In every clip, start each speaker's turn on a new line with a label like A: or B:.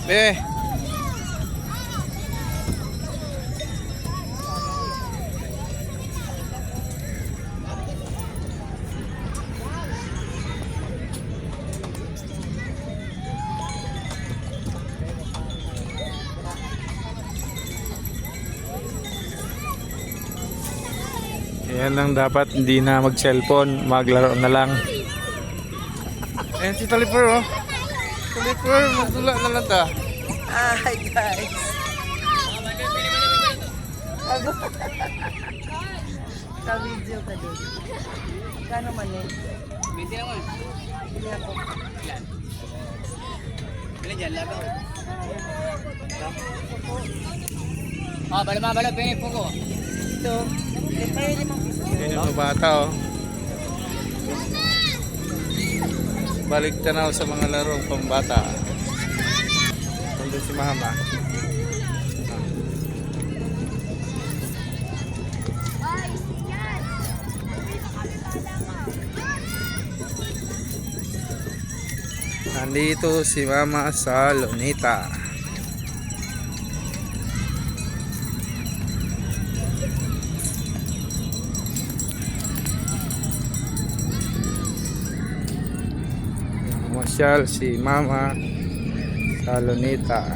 A: Be. Yan lang dapat, hindi na mag-cellphone, maglaro na lang. Ayan si Taliper, oh. Taliper, magdula na lang ta.
B: Hi guys. Ka-video ka din. Kano man eh?
C: Binti naman.
B: Bili ako.
C: Ilan? Ilan dyan? Labaw. Ah, bala pinip po ko.
B: Ito. Ito yung 5 piso.
A: Ayan yung bata, oh. Balik tanaw sa mga larong pambata. Nandun si Mama. Nandito si Mama sa Lunita. Masyal si Mama sa Lunita.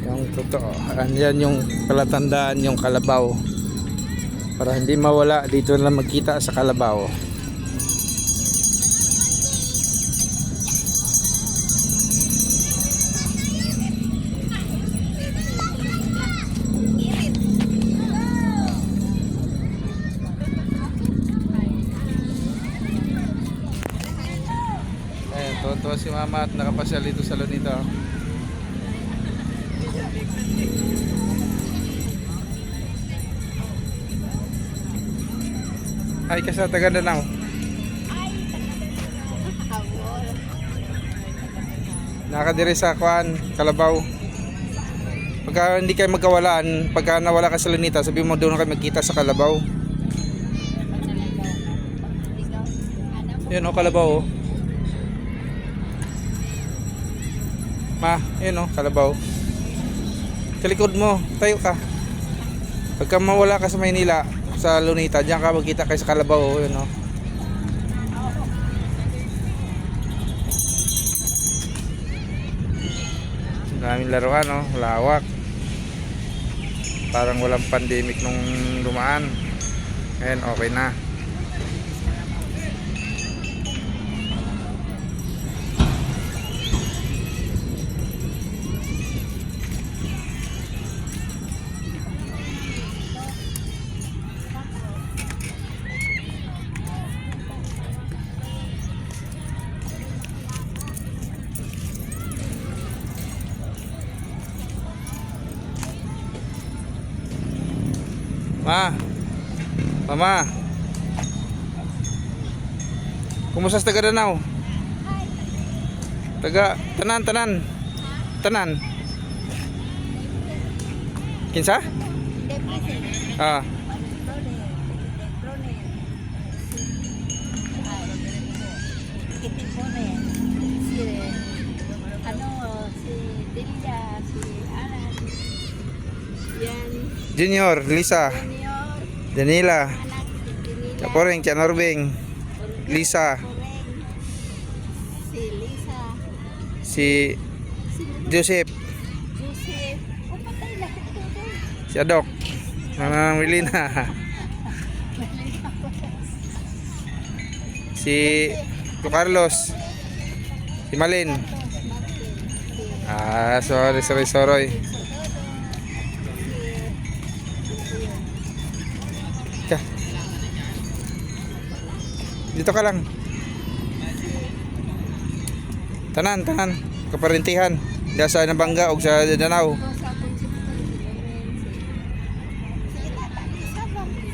A: Yung totoo. Andyan yung palatandaan, yung kalabaw. Para hindi mawala, dito na magkita sa kalabaw. Tuwa si Mama at nakapasyal dito sa Lunita. Ay ka sa Tagandanao. Nakadiri sa kuan, Kalabaw. Pagka hindi kayo magkawalaan, pagka nawala ka sa Lunita, sabi mo doon kayo magkita sa Kalabaw. Yan o, Kalabaw o. Ma, yun o, Kalabaw. Sa likod mo, tayo ka. Pagka mawala ka sa Maynila, sa Lunita, diyan ka magkita kayo sa Kalabaw o, yun o. Daming laruan o, lawak. Parang walang pandemic nung dumaan. Ngayon, okay na. Ma, Mama, kumusta sa Tagandanao? Tanan. Kinsa? Ah. Junior, Lisa, Danila, Kaporing, Norbing, Lisa, si Joseph, si Adok, Nanang Wilina, si Carlos, si Malin. Sorry. Dito ka lang. Tanan. Kaparintihan. Diya sa Nabangga o sa Danao.